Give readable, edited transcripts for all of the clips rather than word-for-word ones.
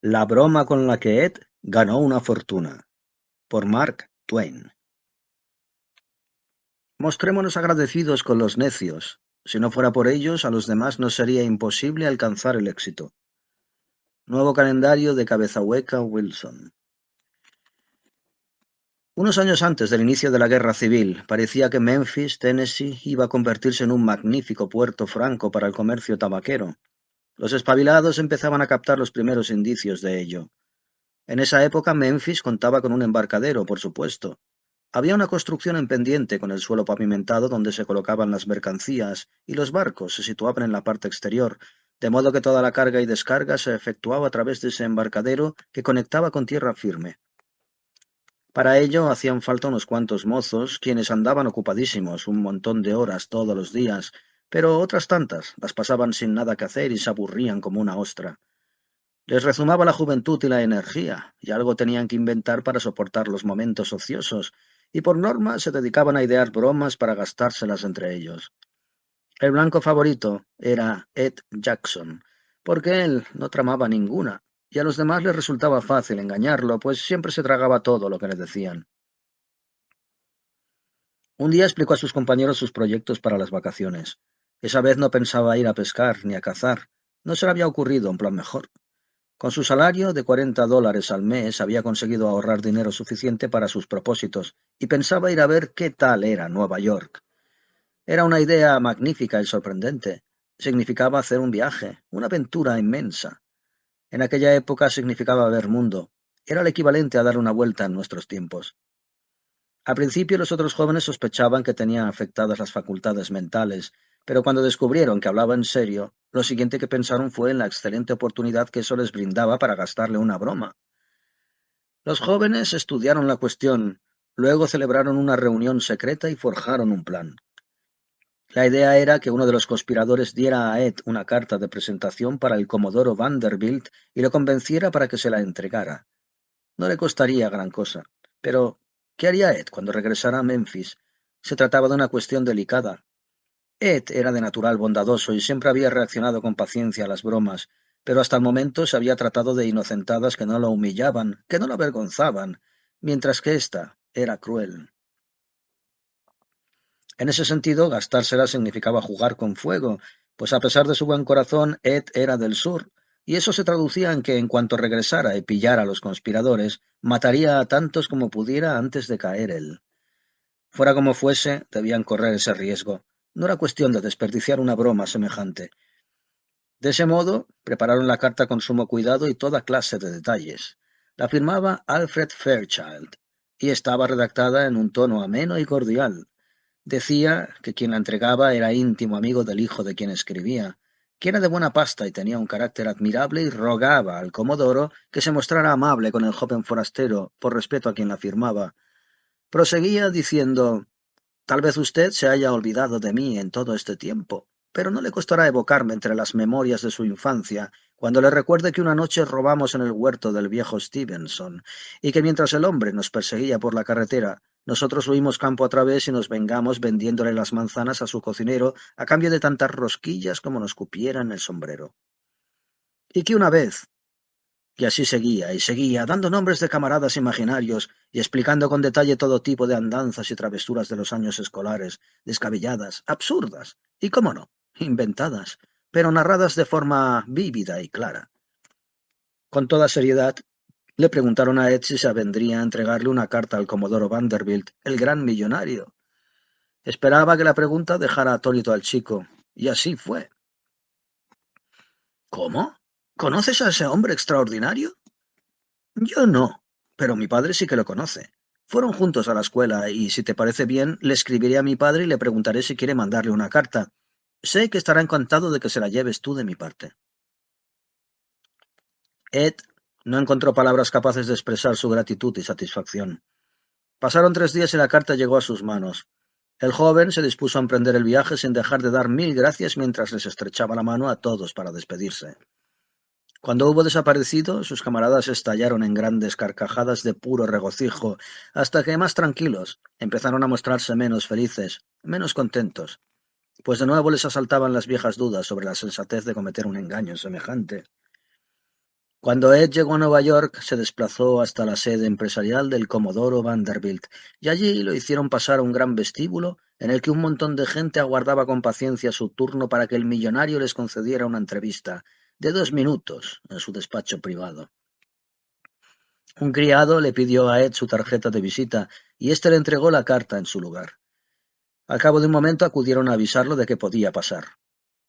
La broma con la que Ed ganó una fortuna, por Mark Twain. Mostrémonos agradecidos con los necios. Si no fuera por ellos, a los demás nos sería imposible alcanzar el éxito. Nuevo calendario de Cabeza Hueca Wilson. Unos años antes del inicio de la Guerra Civil, parecía que Memphis, Tennessee, iba a convertirse en un magnífico puerto franco para el comercio tabaquero. Los espabilados empezaban a captar los primeros indicios de ello. En esa época Memphis contaba con un embarcadero, por supuesto. Había una construcción en pendiente con el suelo pavimentado donde se colocaban las mercancías y los barcos se situaban en la parte exterior, de modo que toda la carga y descarga se efectuaba a través de ese embarcadero que conectaba con tierra firme. Para ello hacían falta unos cuantos mozos, quienes andaban ocupadísimos un montón de horas todos los días, pero otras tantas las pasaban sin nada que hacer y se aburrían como una ostra. Les rezumaba la juventud y la energía, y algo tenían que inventar para soportar los momentos ociosos, y por norma se dedicaban a idear bromas para gastárselas entre ellos. El blanco favorito era Ed Jackson, porque él no tramaba ninguna, y a los demás les resultaba fácil engañarlo, pues siempre se tragaba todo lo que le decían. Un día explicó a sus compañeros sus proyectos para las vacaciones. Esa vez no pensaba ir a pescar ni a cazar. No se le había ocurrido un plan mejor. Con su salario de $40 al mes había conseguido ahorrar dinero suficiente para sus propósitos y pensaba ir a ver qué tal era Nueva York. Era una idea magnífica y sorprendente. Significaba hacer un viaje, una aventura inmensa. En aquella época significaba ver mundo. Era el equivalente a dar una vuelta en nuestros tiempos. Al principio los otros jóvenes sospechaban que tenía afectadas las facultades mentales, pero cuando descubrieron que hablaba en serio, lo siguiente que pensaron fue en la excelente oportunidad que eso les brindaba para gastarle una broma. Los jóvenes estudiaron la cuestión, luego celebraron una reunión secreta y forjaron un plan. La idea era que uno de los conspiradores diera a Ed una carta de presentación para el comodoro Vanderbilt y lo convenciera para que se la entregara. No le costaría gran cosa, pero ¿qué haría Ed cuando regresara a Memphis? Se trataba de una cuestión delicada. Ed era de natural bondadoso y siempre había reaccionado con paciencia a las bromas, pero hasta el momento se había tratado de inocentadas que no lo humillaban, que no lo avergonzaban, mientras que ésta era cruel. En ese sentido, gastársela significaba jugar con fuego, pues a pesar de su buen corazón, Ed era del sur, y eso se traducía en que en cuanto regresara y pillara a los conspiradores, mataría a tantos como pudiera antes de caer él. Fuera como fuese, debían correr ese riesgo. No era cuestión de desperdiciar una broma semejante. De ese modo, prepararon la carta con sumo cuidado y toda clase de detalles. La firmaba Alfred Fairchild, y estaba redactada en un tono ameno y cordial. Decía que quien la entregaba era íntimo amigo del hijo de quien escribía, que era de buena pasta y tenía un carácter admirable, y rogaba al comodoro que se mostrara amable con el joven forastero por respeto a quien la firmaba. Proseguía diciendo: tal vez usted se haya olvidado de mí en todo este tiempo, pero no le costará evocarme entre las memorias de su infancia, cuando le recuerde que una noche robamos en el huerto del viejo Stevenson, y que mientras el hombre nos perseguía por la carretera, nosotros huimos campo a través y nos vengamos vendiéndole las manzanas a su cocinero a cambio de tantas rosquillas como nos cupiera en el sombrero. Y que una vez, y así seguía y seguía, dando nombres de camaradas imaginarios y explicando con detalle todo tipo de andanzas y travesuras de los años escolares, descabelladas, absurdas y, cómo no, inventadas, pero narradas de forma vívida y clara. Con toda seriedad, le preguntaron a Ed si se avendría a entregarle una carta al comodoro Vanderbilt, el gran millonario. Esperaba que la pregunta dejara atónito al chico, y así fue. ¿Cómo? ¿Conoces a ese hombre extraordinario? Yo no, pero mi padre sí que lo conoce. Fueron juntos a la escuela y, si te parece bien, le escribiré a mi padre y le preguntaré si quiere mandarle una carta. Sé que estará encantado de que se la lleves tú de mi parte. Ed no encontró palabras capaces de expresar su gratitud y satisfacción. Pasaron 3 días y la carta llegó a sus manos. El joven se dispuso a emprender el viaje sin dejar de dar mil gracias mientras les estrechaba la mano a todos para despedirse. Cuando hubo desaparecido, sus camaradas estallaron en grandes carcajadas de puro regocijo, hasta que, más tranquilos, empezaron a mostrarse menos felices, menos contentos, pues de nuevo les asaltaban las viejas dudas sobre la sensatez de cometer un engaño semejante. Cuando Ed llegó a Nueva York, se desplazó hasta la sede empresarial del Comodoro Vanderbilt, y allí lo hicieron pasar a un gran vestíbulo en el que un montón de gente aguardaba con paciencia su turno para que el millonario les concediera una entrevista de 2 minutos en su despacho privado. Un criado le pidió a Ed su tarjeta de visita y éste le entregó la carta en su lugar. Al cabo de un momento acudieron a avisarlo de que podía pasar.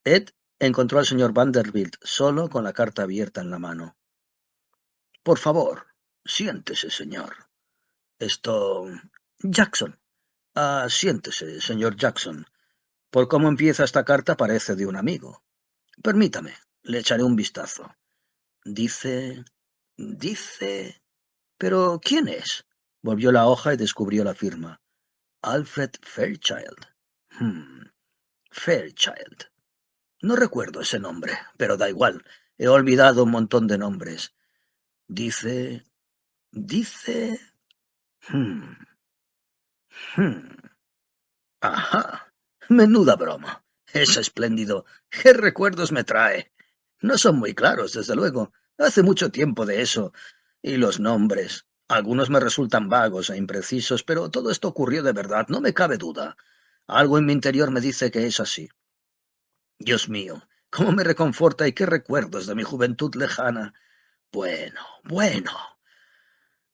Ed encontró al señor Vanderbilt solo con la carta abierta en la mano. Por favor, siéntese, señor. Esto... Jackson. Siéntese, señor Jackson. Por cómo empieza esta carta parece de un amigo. Permítame, le echaré un vistazo. Dice... Dice... ¿Pero quién es? Volvió la hoja y descubrió la firma. Alfred Fairchild. Fairchild. No recuerdo ese nombre, pero da igual. He olvidado un montón de nombres. Dice... Dice... Hmm, hmm. Ajá. Menuda broma. Es espléndido. ¿Qué recuerdos me trae? No son muy claros, desde luego. Hace mucho tiempo de eso. Y los nombres. Algunos me resultan vagos e imprecisos, pero todo esto ocurrió de verdad, no me cabe duda. Algo en mi interior me dice que es así. Dios mío, cómo me reconforta y qué recuerdos de mi juventud lejana. Bueno, bueno.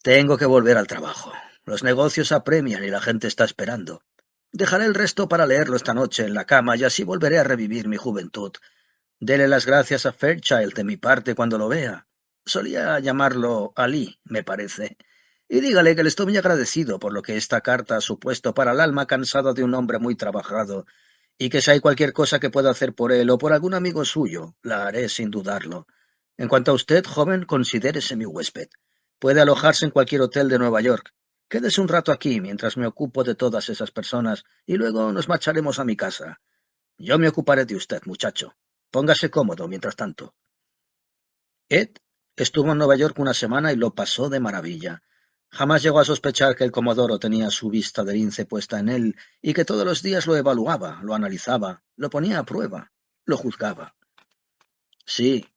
Tengo que volver al trabajo. Los negocios apremian y la gente está esperando. Dejaré el resto para leerlo esta noche en la cama y así volveré a revivir mi juventud. Dele las gracias a Fairchild de mi parte cuando lo vea. Solía llamarlo Ali, me parece. Y dígale que le estoy muy agradecido por lo que esta carta ha supuesto para el alma cansada de un hombre muy trabajado, y que si hay cualquier cosa que pueda hacer por él o por algún amigo suyo, la haré sin dudarlo. En cuanto a usted, joven, considérese mi huésped. Puede alojarse en cualquier hotel de Nueva York. Quédese un rato aquí mientras me ocupo de todas esas personas y luego nos marcharemos a mi casa. Yo me ocuparé de usted, muchacho. Póngase cómodo mientras tanto. Ed estuvo en Nueva York una semana y lo pasó de maravilla. Jamás llegó a sospechar que el Comodoro tenía su vista de lince puesta en él y que todos los días lo evaluaba, lo analizaba, lo ponía a prueba, lo juzgaba. Sí,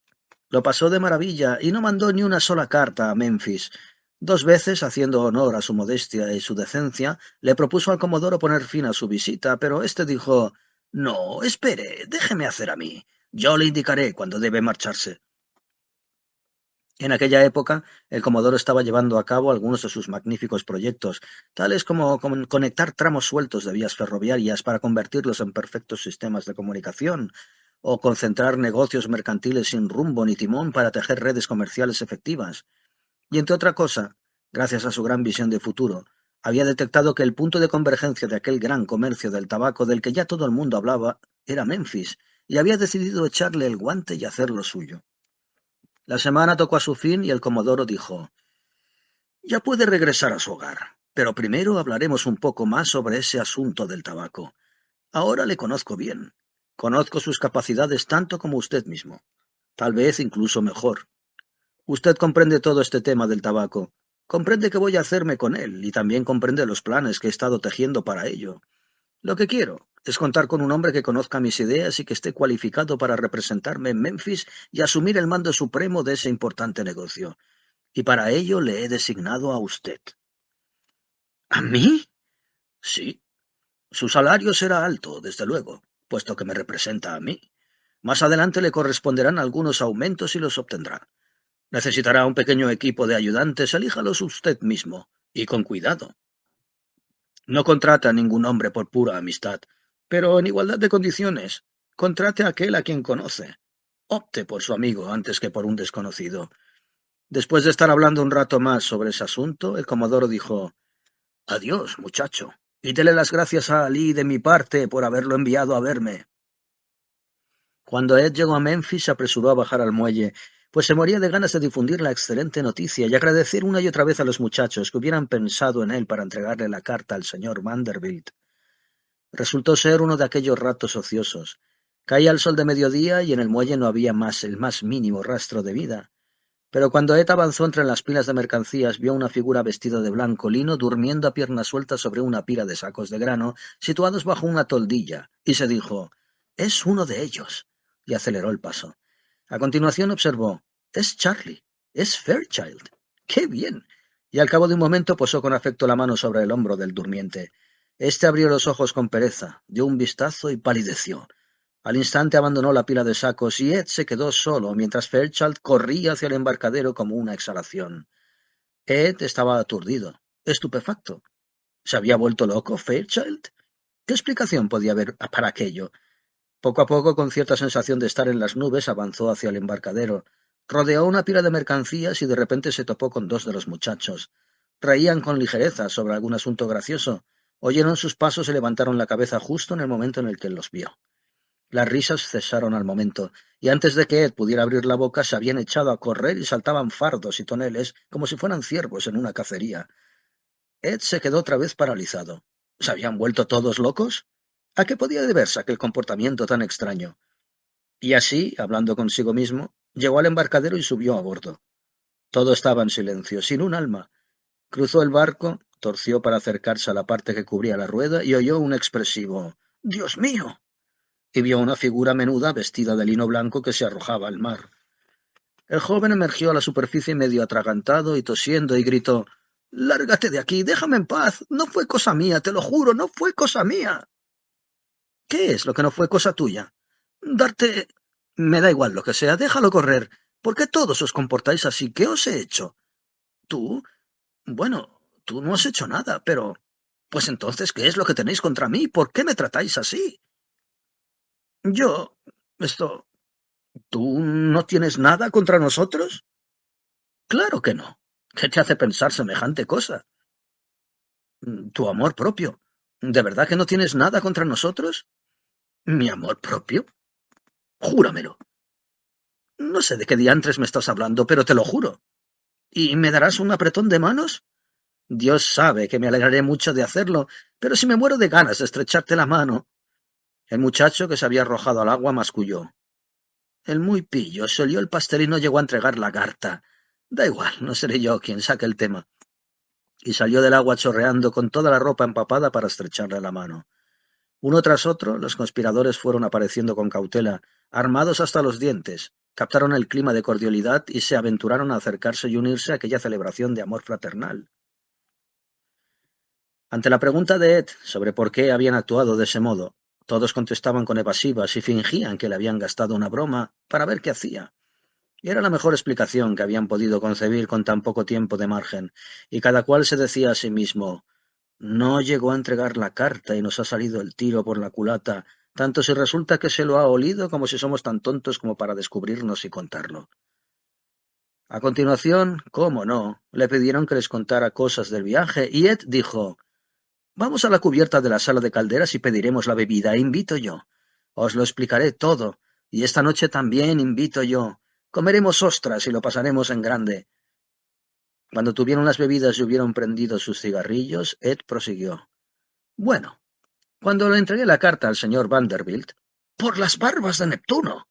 lo pasó de maravilla y no mandó ni una sola carta a Memphis. 2 veces, haciendo honor a su modestia y su decencia, le propuso al Comodoro poner fin a su visita, pero éste dijo: «No, espere, déjeme hacer a mí. Yo le indicaré cuándo debe marcharse». En aquella época, el Comodoro estaba llevando a cabo algunos de sus magníficos proyectos, tales como conectar tramos sueltos de vías ferroviarias para convertirlos en perfectos sistemas de comunicación, o concentrar negocios mercantiles sin rumbo ni timón para tejer redes comerciales efectivas. Y entre otra cosa, gracias a su gran visión de futuro, había detectado que el punto de convergencia de aquel gran comercio del tabaco del que ya todo el mundo hablaba era Memphis, y había decidido echarle el guante y hacerlo suyo. La semana tocó a su fin y el Comodoro dijo: «Ya puede regresar a su hogar, pero primero hablaremos un poco más sobre ese asunto del tabaco. Ahora le conozco bien. Conozco sus capacidades tanto como usted mismo. Tal vez incluso mejor. Usted comprende todo este tema del tabaco. Comprende qué voy a hacerme con él y también comprende los planes que he estado tejiendo para ello. Lo que quiero es contar con un hombre que conozca mis ideas y que esté cualificado para representarme en Memphis y asumir el mando supremo de ese importante negocio. Y para ello le he designado a usted». «¿A mí?» «Sí. Su salario será alto, desde luego, puesto que me representa a mí. Más adelante le corresponderán algunos aumentos y los obtendrá. Necesitará un pequeño equipo de ayudantes, elíjalos usted mismo, y con cuidado. No contrate a ningún hombre por pura amistad, pero en igualdad de condiciones. Contrate a aquel a quien conoce. Opte por su amigo antes que por un desconocido». Después de estar hablando un rato más sobre ese asunto, el Comodoro dijo: «Adiós, muchacho, y dele las gracias a Ali de mi parte por haberlo enviado a verme». Cuando Ed llegó a Memphis, se apresuró a bajar al muelle, pues se moría de ganas de difundir la excelente noticia y agradecer una y otra vez a los muchachos que hubieran pensado en él para entregarle la carta al señor Vanderbilt. Resultó ser uno de aquellos ratos ociosos. Caía el sol de mediodía y en el muelle no había más el más mínimo rastro de vida. Pero cuando Ed avanzó entre las pilas de mercancías, vio una figura vestida de blanco lino durmiendo a pierna suelta sobre una pila de sacos de grano situados bajo una toldilla, y se dijo: «Es uno de ellos», y aceleró el paso. A continuación observó: «Es Charlie, Es Fairchild. ¡Qué bien! Y al cabo de un momento posó con afecto la mano sobre el hombro del durmiente. Este abrió los ojos con pereza, dio un vistazo y palideció. Al instante abandonó la pila de sacos y Ed se quedó solo mientras Fairchild corría hacia el embarcadero como una exhalación. Ed estaba aturdido, estupefacto. ¿Se había vuelto loco Fairchild? ¿Qué explicación podía haber para aquello? Poco a poco, con cierta sensación de estar en las nubes, avanzó hacia el embarcadero. Rodeó una pila de mercancías y de repente se topó con dos de los muchachos. Reían con ligereza sobre algún asunto gracioso. Oyeron sus pasos y levantaron la cabeza justo en el momento en el que él los vio. Las risas cesaron al momento, y antes de que Ed pudiera abrir la boca, se habían echado a correr y saltaban fardos y toneles como si fueran ciervos en una cacería. Ed se quedó otra vez paralizado. ¿Se habían vuelto todos locos? ¿A qué podía deberse aquel comportamiento tan extraño? Y así, hablando consigo mismo, llegó al embarcadero y subió a bordo. Todo estaba en silencio, sin un alma. Cruzó el barco, torció para acercarse a la parte que cubría la rueda y oyó un expresivo «¡Dios mío!» y vio una figura menuda vestida de lino blanco que se arrojaba al mar. El joven emergió a la superficie medio atragantado y tosiendo y gritó «¡Lárgate de aquí! ¡Déjame en paz! No fue cosa mía, te lo juro, no fue cosa mía». ¿Qué es lo que no fue cosa tuya? Darte... Me da igual lo que sea, déjalo correr. ¿Por qué todos os comportáis así? ¿Qué os he hecho? Tú... Bueno, tú no has hecho nada, pero... Pues entonces, ¿qué es lo que tenéis contra mí? ¿Por qué me tratáis así? Yo... Esto... ¿Tú no tienes nada contra nosotros? Claro que no. ¿Qué te hace pensar semejante cosa? Tu amor propio. ¿De verdad que no tienes nada contra nosotros? ¿Mi amor propio? Júramelo. No sé de qué diantres me estás hablando, pero te lo juro. ¿Y me darás un apretón de manos? Dios sabe que me alegraré mucho de hacerlo, pero si me muero de ganas de estrecharte la mano. El muchacho que se había arrojado al agua masculló. El muy pillo se olió el pastel y no llegó a entregar la carta. Da igual, no seré yo quien saque el tema. Y salió del agua chorreando con toda la ropa empapada para estrecharle la mano. Uno tras otro, los conspiradores fueron apareciendo con cautela, armados hasta los dientes, captaron el clima de cordialidad y se aventuraron a acercarse y unirse a aquella celebración de amor fraternal. Ante la pregunta de Ed sobre por qué habían actuado de ese modo, todos contestaban con evasivas y fingían que le habían gastado una broma para ver qué hacía. Y era la mejor explicación que habían podido concebir con tan poco tiempo de margen, y cada cual se decía a sí mismo no llegó a entregar la carta y nos ha salido el tiro por la culata, tanto si resulta que se lo ha olido como si somos tan tontos como para descubrirnos y contarlo. A continuación, cómo no, le pidieron que les contara cosas del viaje y Ed dijo, vamos a la cubierta de la sala de calderas y pediremos la bebida, invito yo. Os lo explicaré todo, y esta noche también invito yo. Comeremos ostras y lo pasaremos en grande. Cuando tuvieron las bebidas y hubieron prendido sus cigarrillos, Ed prosiguió. Bueno, cuando le entregué la carta al señor Vanderbilt, por las barbas de Neptuno.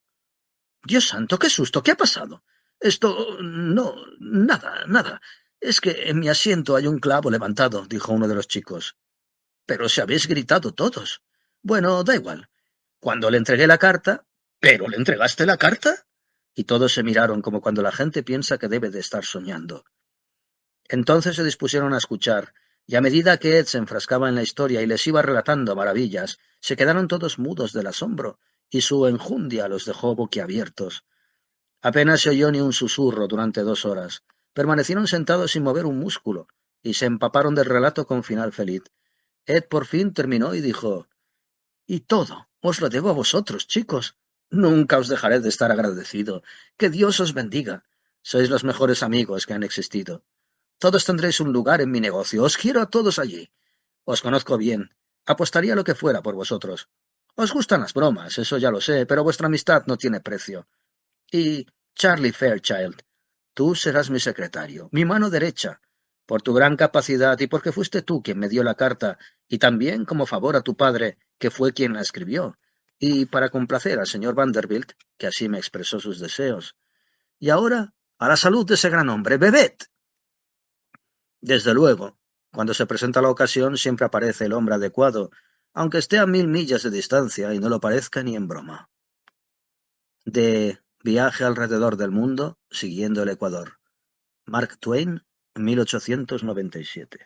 Dios santo, qué susto, ¿qué ha pasado? Esto... no, nada, nada. Es que en mi asiento hay un clavo levantado, dijo uno de los chicos. Pero si habéis gritado todos. Bueno, da igual. Cuando le entregué la carta... ¿Pero le entregaste la carta? Y todos se miraron como cuando la gente piensa que debe de estar soñando. Entonces se dispusieron a escuchar, y a medida que Ed se enfrascaba en la historia y les iba relatando maravillas, se quedaron todos mudos del asombro, y su enjundia los dejó boquiabiertos. Apenas se oyó ni un susurro durante 2 horas. Permanecieron sentados sin mover un músculo, y se empaparon del relato con final feliz. Ed por fin terminó y dijo, «Y todo, os lo debo a vosotros, chicos. Nunca os dejaré de estar agradecido. Que Dios os bendiga. Sois los mejores amigos que han existido. Todos tendréis un lugar en mi negocio. Os quiero a todos allí. Os conozco bien. Apostaría lo que fuera por vosotros. Os gustan las bromas, eso ya lo sé, pero vuestra amistad no tiene precio. Y, Charlie Fairchild, tú serás mi secretario, mi mano derecha, por tu gran capacidad y porque fuiste tú quien me dio la carta, y también como favor a tu padre, que fue quien la escribió, y para complacer al señor Vanderbilt, que así me expresó sus deseos. Y ahora, a la salud de ese gran hombre, bebed. Desde luego, cuando se presenta la ocasión siempre aparece el hombre adecuado, aunque esté a 1000 millas de distancia y no lo parezca ni en broma. De Viaje alrededor del mundo, siguiendo el Ecuador. Mark Twain, 1897.